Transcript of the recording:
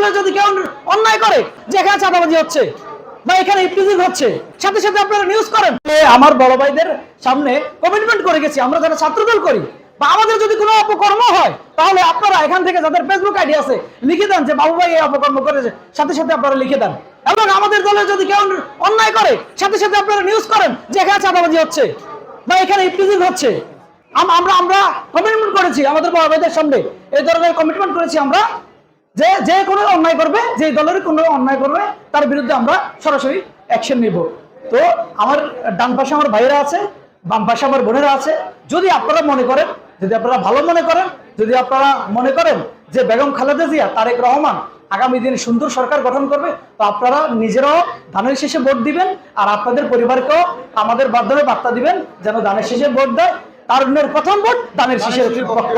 দলে যদি কেউ অন্যায় করে যে এখানে চাঁদাবাজি হচ্ছে বা এখানে ইফতিজিং হচ্ছে, সাথে সাথে আপনারা নিউজ করেন। আমার বড় ভাইদের সামনে কমিটমেন্ট করে গেছি, আমরা যারা ছাত্রদল করি বা আমাদের যদি কোনো অপকর্ম হয় তাহলে আপনারা এখান থেকে যাদের ফেসবুক আইডি আছে লিখে দেন যে বাবু ভাই এই অপকর্ম করেছে, সাথে সাথে আপনারা লিখে দেন। এবং আমাদের দলে যদি কেউ অন্যায় করে সাথে সাথে আপনারা নিউজ করেন যে এখানে চাঁদাবাজি হচ্ছে বা এখানে ইফতিজিং হচ্ছে। আমরা কমিটমেন্ট করেছি আমাদের বড় ভাইদের সামনে, এই ধরনের কমিটমেন্ট করেছি আমরা যে যে কোনো অন্যায় করবে, যে দলের কোনো অন্যায় করবে তার বিরুদ্ধে আমরা সরাসরি অ্যাকশন নিব। তো আমার ডান পাশে আমার ভাইয়েরা আছে, বাম পাশে আমার বোনেরা আছে। যদি আপনারা মনে করেন, যদি আপনারা ভালো মনে করেন, যদি আপনারা মনে করেন যে বেগম খালেদা জিয়া, তারেক রহমান আগামী দিনে সুন্দর সরকার গঠন করবে, তো আপনারা নিজেরাও ধানের শেষে ভোট দিবেন আর আপনাদের পরিবারকেও আমাদের মাধ্যমে বার্তা দিবেন যেন ধানের শেষে ভোট দেয়। তার প্রথম ভোট ধানের শেষের পক্ষ।